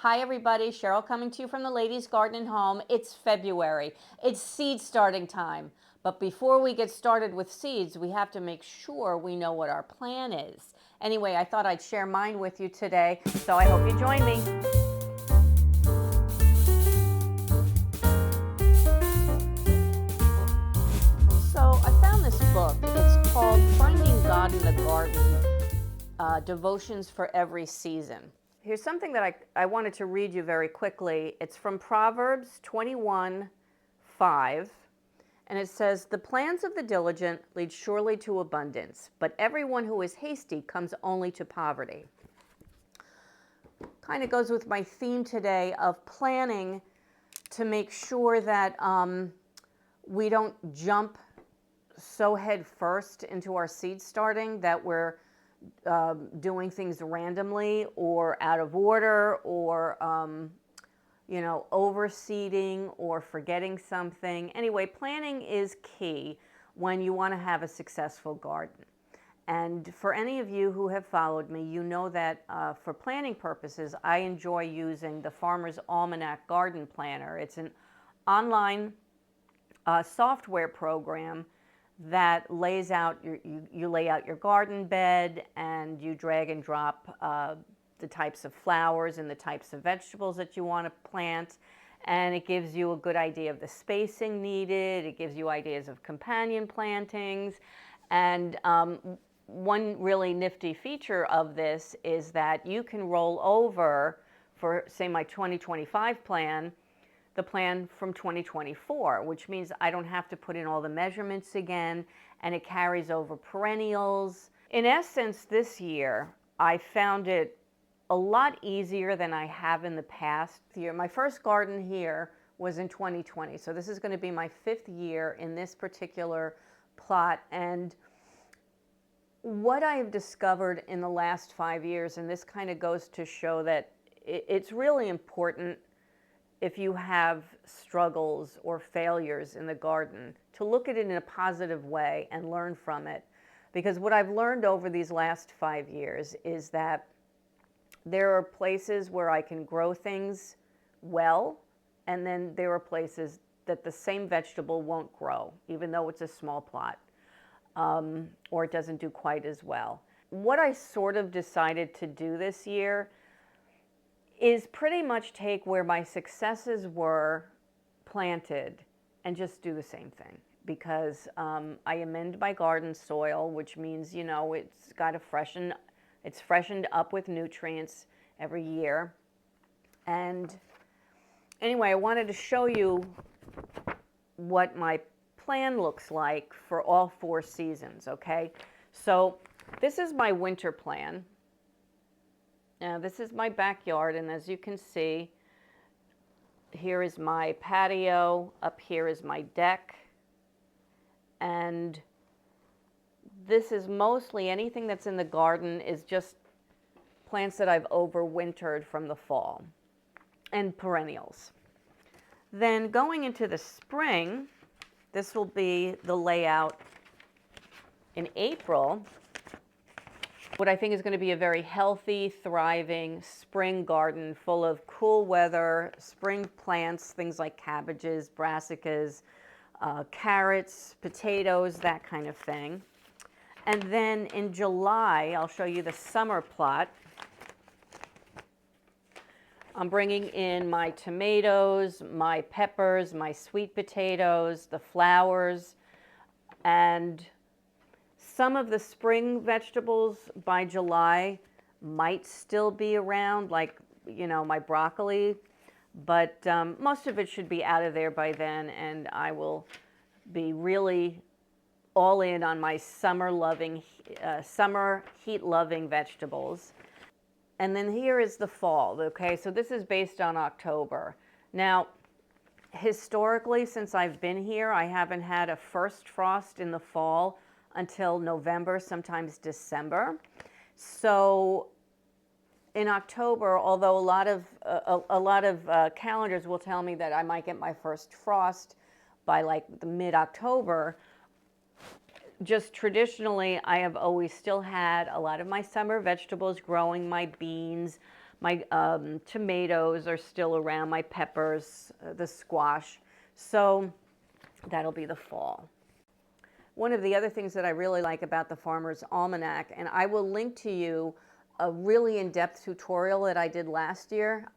Hi everybody, Cheryl coming to you from the Ladies Garden and Home. It's February. It's seed starting time. But before we get started with seeds, we have to make sure we know what our plan is. Anyway, I thought I'd share mine with you today, so I hope you join me. So I found this book. It's called Finding God in the Garden, Devotions for Every Season. Here's something that I wanted to read you very quickly. It's from Proverbs 21:5, and it says, "The plans of the diligent lead surely to abundance, but everyone who is hasty comes only to poverty." Kind of goes with my theme today of planning to make sure that we don't jump so head first into our seed starting that we're doing things randomly or out of order or overseeding or forgetting something. Anyway, planning is key when you want to have a successful garden. And for any of you who have followed me, you know that for planning purposes, I enjoy using the Farmer's Almanac Garden Planner. It's an online software program that lays out you lay out your garden bed, and you drag and drop the types of flowers and the types of vegetables that you want to plant, and it gives you a good idea of the spacing needed. It gives you ideas of companion plantings, and one really nifty feature of this is that you can roll over, for say my 2025 plan, the plan from 2024, which means I don't have to put in all the measurements again, and it carries over perennials. In essence, this year, I found it a lot easier than I have in the past year. My first garden here was in 2020, so this is going to be my 5th year in this particular plot. And what I have discovered in the last 5 years, and this kind of goes to show that it's really important, if you have struggles or failures in the garden, to look at it in a positive way and learn from it. Because what I've learned over these last 5 years is that there are places where I can grow things well, and then there are places that the same vegetable won't grow, even though it's a small plot, or it doesn't do quite as well. What I sort of decided to do this year is pretty much take where my successes were planted and just do the same thing. Because I amend my garden soil, which means, it's got to it's freshened up with nutrients every year. And anyway, I wanted to show you what my plan looks like for all 4 seasons, okay? So this is my winter plan. Now, this is my backyard, and as you can see, here is my patio, up here is my deck, and this is mostly anything that's in the garden is just plants that I've overwintered from the fall, and perennials. Then going into the spring, this will be the layout in April. What I think is going to be a very healthy, thriving spring garden full of cool weather, spring plants, things like cabbages, brassicas, carrots, potatoes, that kind of thing. And then in July, I'll show you the summer plot. I'm bringing in my tomatoes, my peppers, my sweet potatoes, the flowers, and some of the spring vegetables by July might still be around, like, my broccoli, but most of it should be out of there by then, and I will be really all in on my summer heat-loving vegetables. And then here is the fall, okay? So this is based on October. Now, historically, since I've been here, I haven't had a first frost in the fall until November, sometimes December. So in October, although a lot of calendars will tell me that I might get my first frost by like the mid-October, just traditionally, I have always still had a lot of my summer vegetables growing, my beans, My tomatoes are still around, my peppers, the squash. So that'll be the fall. One of the other things that I really like about the Farmer's Almanac, and I will link to you a really in-depth tutorial that I did last year.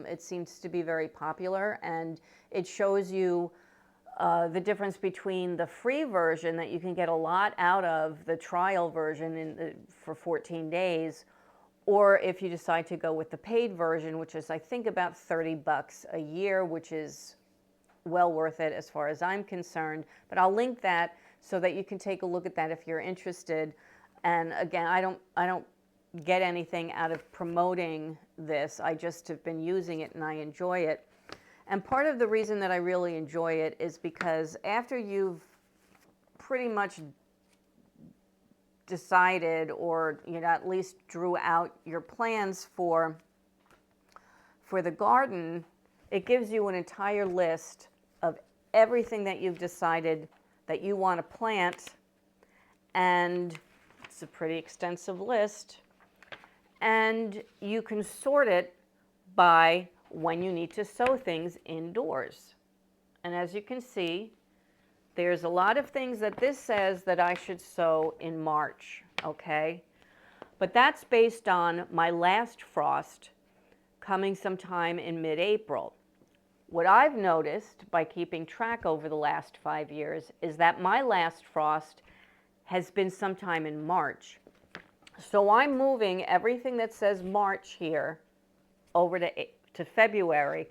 It seems to be very popular, and it shows you the difference between the free version that you can get a lot out of, the trial version for 14 days, or if you decide to go with the paid version, which is I think about $30 a year, which is well worth it as far as I'm concerned. But I'll link that so that you can take a look at that if you're interested. And again, I don't get anything out of promoting this. I just have been using it and I enjoy it. And part of the reason that I really enjoy it is because after you've pretty much decided, or at least drew out your plans for the garden, it gives you an entire list of everything that you've decided that you want to plant, and it's a pretty extensive list, and you can sort it by when you need to sow things indoors. And as you can see, there's a lot of things that this says that I should sow in March, okay? But that's based on my last frost coming sometime in mid-April. What I've noticed by keeping track over the last 5 years is that my last frost has been sometime in March. So I'm moving everything that says March here over to February,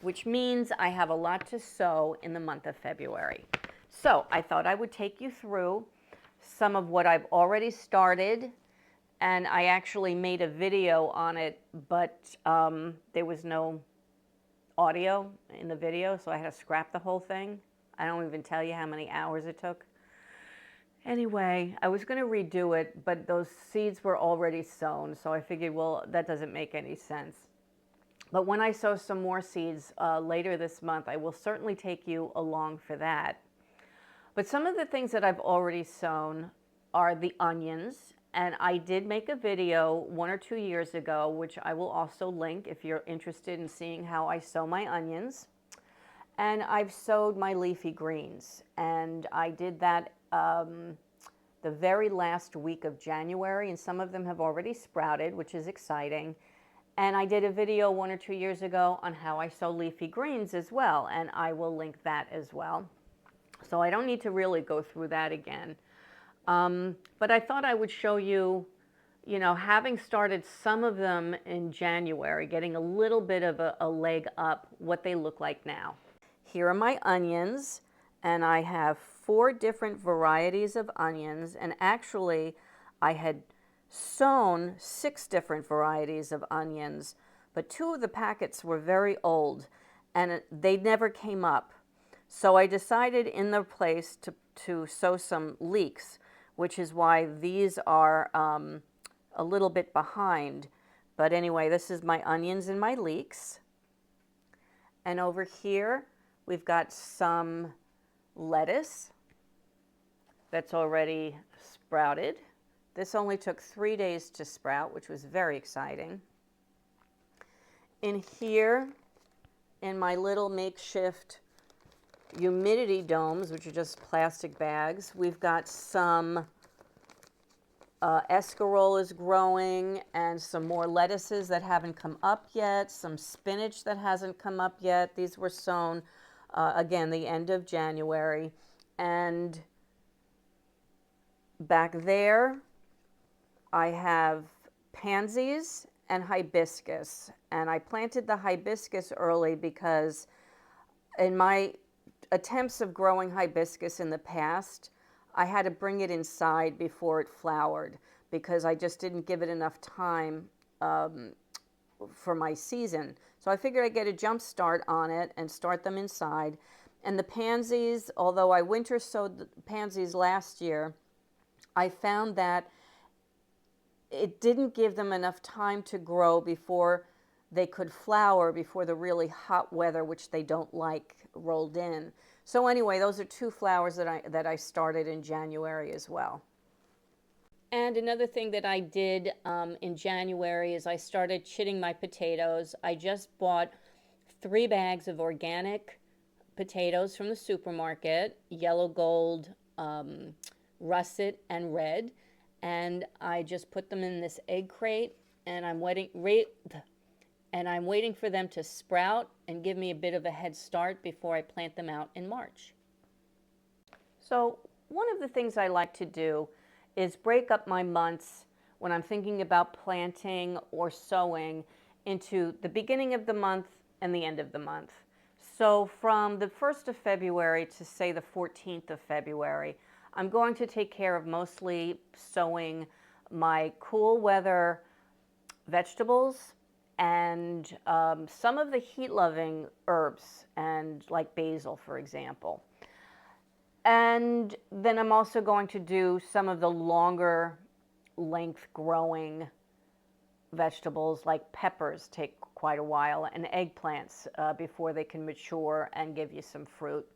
which means I have a lot to sow in the month of February. So I thought I would take you through some of what I've already started, and I actually made a video on it, but there was no audio in the video, so I had to scrap the whole thing. I don't even tell you how many hours it took. Anyway, I was going to redo it, but those seeds were already sown, so I figured, well, that doesn't make any sense. But when I sow some more seeds later this month, I will certainly take you along for that. But some of the things that I've already sown are the onions, and I did make a video 1 or 2 years ago, which I will also link if you're interested in seeing how I sow my onions. And I've sowed my leafy greens, and I did that the very last week of January, and some of them have already sprouted, which is exciting. And I did a video 1 or 2 years ago on how I sow leafy greens as well, and I will link that as well. So I don't need to really go through that again. But I thought I would show you, having started some of them in January, getting a little bit of a leg up, what they look like now. Here are my onions, and I have 4 different varieties of onions, and actually I had sown 6 different varieties of onions, but 2 of the packets were very old and they never came up. So I decided in their place to sow some leeks, which is why these are a little bit behind. But anyway, this is my onions and my leeks. And over here, we've got some lettuce that's already sprouted. This only took 3 days to sprout, which was very exciting. In here, in my little makeshift humidity domes, which are just plastic bags, we've got some escarolas growing and some more lettuces that haven't come up yet, some spinach that hasn't come up yet. These were sown, again, the end of January. And back there, I have pansies and hibiscus. And I planted the hibiscus early because in my attempts of growing hibiscus in the past, I had to bring it inside before it flowered because I just didn't give it enough time for my season. So I figured I'd get a jump start on it and start them inside. And the pansies, although I winter sowed the pansies last year, I found that it didn't give them enough time to grow before they could flower, before the really hot weather, which they don't like, rolled in. So anyway, those are 2 flowers that I started in January as well. And another thing that I did in January is I started chitting my potatoes. I just bought 3 bags of organic potatoes from the supermarket, yellow gold, russet, and red. And I just put them in this egg crate, and I'm waiting for them to sprout and give me a bit of a head start before I plant them out in March. So one of the things I like to do is break up my months when I'm thinking about planting or sowing into the beginning of the month and the end of the month. So from the 1st of February to say the 14th of February, I'm going to take care of mostly sowing my cool weather vegetables and some of the heat-loving herbs, and like basil, for example. And then I'm also going to do some of the longer length growing vegetables, like peppers take quite a while, and eggplants before they can mature and give you some fruit.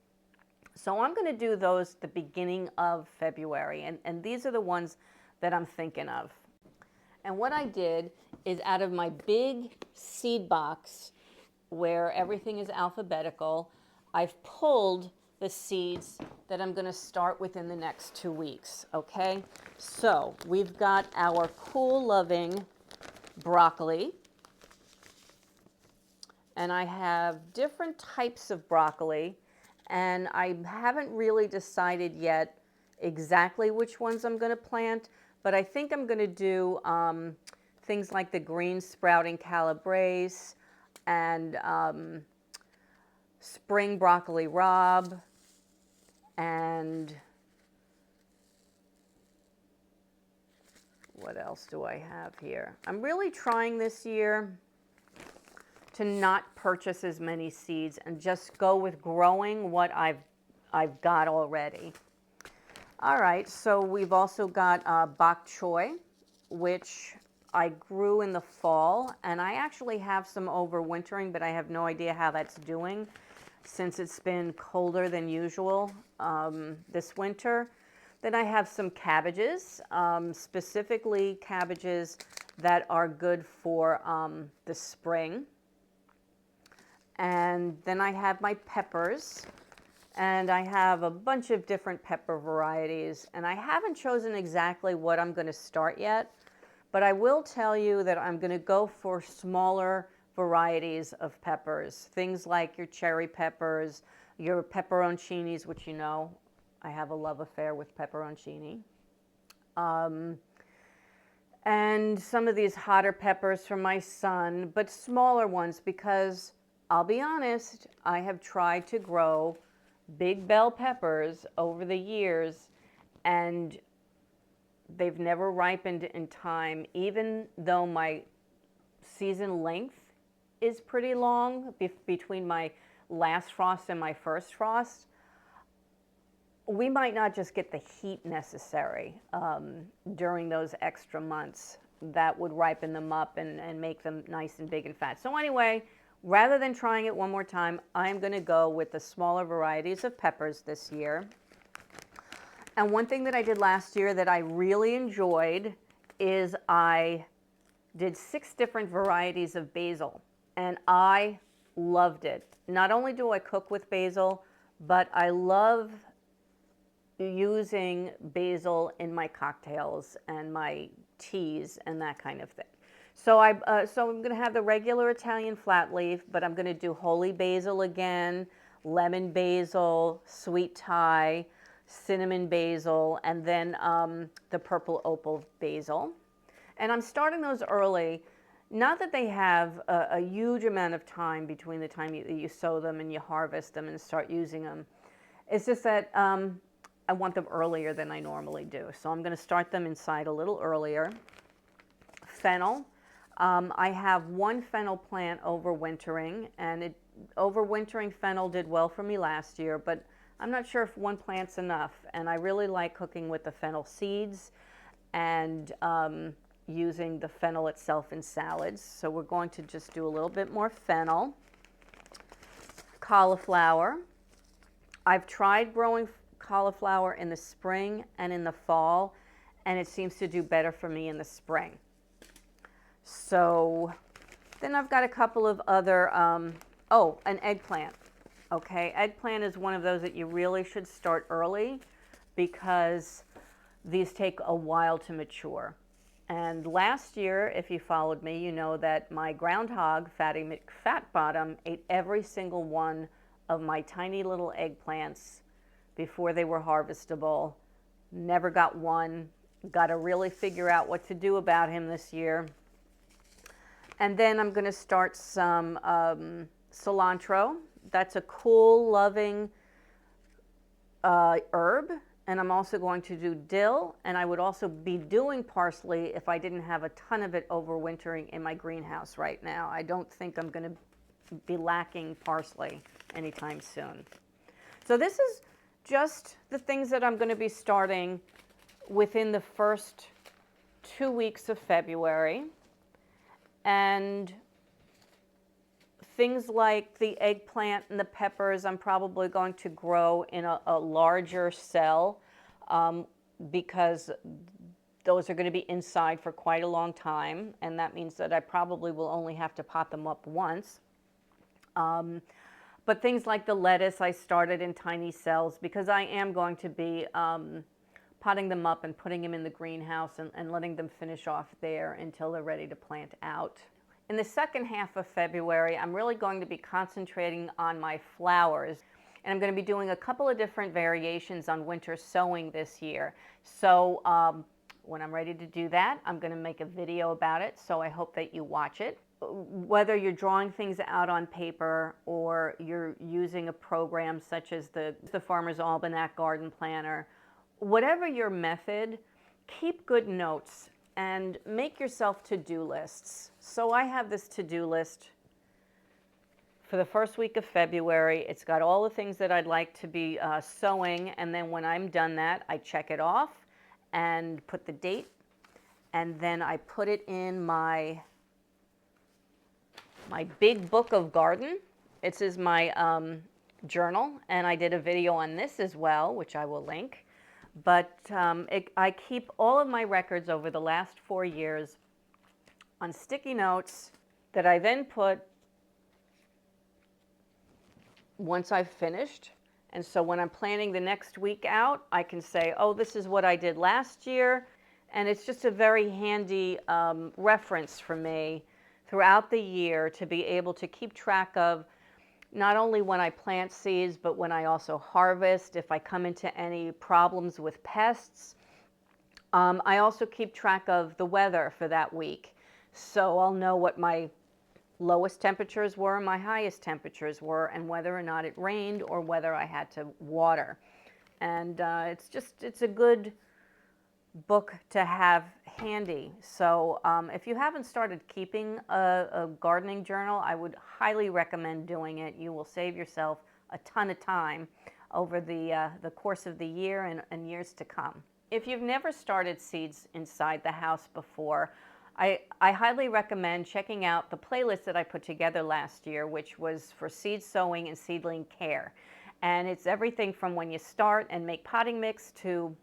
So I'm going to do those the beginning of February, and these are the ones that I'm thinking of. And what I did is, out of my big seed box where everything is alphabetical, I've pulled the seeds that I'm going to start within the next 2 weeks, okay? So we've got our cool loving broccoli, and I have different types of broccoli, and I haven't really decided yet exactly which ones I'm going to plant, but I think I'm going to do things like the green sprouting calabrese and spring broccoli rabe, and what else do I have here? I'm really trying this year to not purchase as many seeds and just go with growing what I've got already. All right, so we've also got bok choy, which I grew in the fall, and I actually have some overwintering, but I have no idea how that's doing since it's been colder than usual this winter. Then I have some cabbages, specifically cabbages that are good for the spring. And then I have my peppers, and I have a bunch of different pepper varieties, and I haven't chosen exactly what I'm going to start yet, but I will tell you that I'm going to go for smaller varieties of peppers, things like your cherry peppers, your pepperoncinis, which you know I have a love affair with pepperoncini, and some of these hotter peppers from my son, but smaller ones, because I'll be honest, I have tried to grow big bell peppers over the years, and they've never ripened in time, even though my season length is pretty long between my last frost and my first frost. We might not just get the heat necessary during those extra months that would ripen them up and make them nice and big and fat. So anyway, rather than trying it one more time, I'm going to go with the smaller varieties of peppers this year. And one thing that I did last year that I really enjoyed is I did 6 different varieties of basil, and I loved it. Not only do I cook with basil, but I love using basil in my cocktails and my teas and that kind of thing. So I'm going to have the regular Italian flat leaf, but I'm going to do holy basil again, lemon basil, sweet Thai, cinnamon basil, and then the purple opal basil. And I'm starting those early. Not that they have a huge amount of time between the time you sow them and you harvest them and start using them. It's just that I want them earlier than I normally do. So I'm going to start them inside a little earlier. Fennel. I have one fennel plant overwintering, and overwintering fennel did well for me last year, but I'm not sure if one plant's enough. And I really like cooking with the fennel seeds and using the fennel itself in salads. So we're going to just do a little bit more fennel. Cauliflower. I've tried growing cauliflower in the spring and in the fall, and it seems to do better for me in the spring. So then I've got a couple of other, oh, an eggplant. Okay, eggplant is one of those that you really should start early because these take a while to mature. And last year, if you followed me, you know that my groundhog, Fatty McFatbottom, ate every single one of my tiny little eggplants before they were harvestable. Never got one. Got to really figure out what to do about him this year. And then I'm going to start some cilantro. That's a cool, loving herb. And I'm also going to do dill, and I would also be doing parsley if I didn't have a ton of it overwintering in my greenhouse right now. I don't think I'm going to be lacking parsley anytime soon. So this is just the things that I'm going to be starting within the first 2 weeks of February. And things like the eggplant and the peppers, I'm probably going to grow in a larger cell because those are going to be inside for quite a long time. And that means that I probably will only have to pot them up once. But things like the lettuce, I started in tiny cells because I am going to be potting them up and putting them in the greenhouse and letting them finish off there until they're ready to plant out. In the second half of February, I'm really going to be concentrating on my flowers, and I'm going to be doing a couple of different variations on winter sowing this year. So when I'm ready to do that, I'm going to make a video about it, so I hope that you watch it. Whether you're drawing things out on paper or you're using a program such as the Farmer's Almanac Garden Planner, whatever your method, keep good notes and make yourself to-do lists. So I have this to-do list for the first week of February. It's got all the things that I'd like to be sowing, and then when I'm done that, I check it off and put the date, and then I put it in my big book of garden. This is my journal, and I did a video on this as well, which I will link. But I keep all of my records over the last 4 years on sticky notes that I then put once I've finished. And so when I'm planning the next week out, I can say, oh, this is what I did last year. And it's just a very handy reference for me throughout the year to be able to keep track of not only when I plant seeds, but when I also harvest, if I come into any problems with pests. I also keep track of the weather for that week. So I'll know what my lowest temperatures were, my highest temperatures were, and whether or not it rained or whether I had to water. And it's a good book to have handy. So if you haven't started keeping a gardening journal, I would highly recommend doing it. You will save yourself a ton of time over the course of the year and years to come. If you've never started seeds inside the house before, I highly recommend checking out the playlist that I put together last year, which was for seed sowing and seedling care. And it's everything from when you start and make potting mix to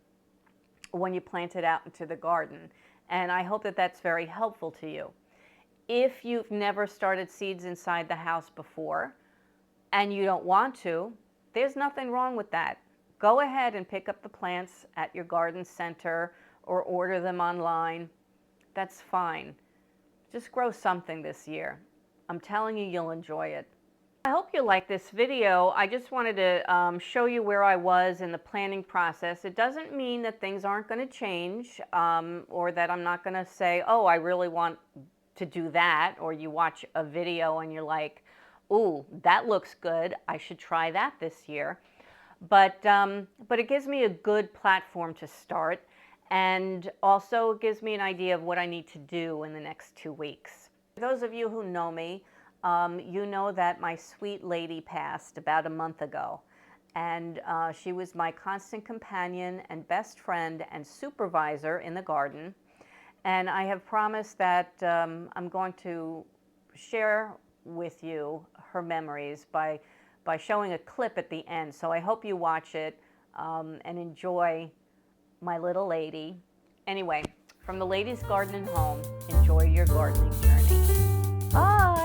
when you plant it out into the garden. And I hope that that's very helpful to you. If you've never started seeds inside the house before and you don't want to, there's nothing wrong with that. Go ahead and pick up the plants at your garden center or order them online. That's fine. Just grow something this year. I'm telling you, you'll enjoy it. I hope you like this video. I just wanted to show you where I was in the planning process. It doesn't mean that things aren't going to change or that I'm not going to say, oh, I really want to do that, or you watch a video and you're like, ooh, that looks good. I should try that this year. But it gives me a good platform to start, and also it gives me an idea of what I need to do in the next 2 weeks. For those of you who know me, you know that my sweet lady passed about a month ago, and she was my constant companion and best friend and supervisor in the garden. And I have promised that I'm going to share with you her memories by showing a clip at the end. So I hope you watch it and enjoy my little lady. Anyway, from the Ladies Garden and Home, enjoy your gardening journey. Bye!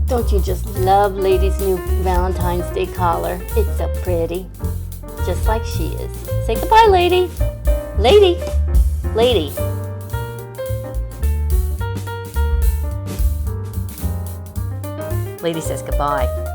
Don't you just love Lady's new Valentine's Day collar? It's so pretty. Just like she is. Say goodbye, Lady. Lady. Lady. Lady says goodbye.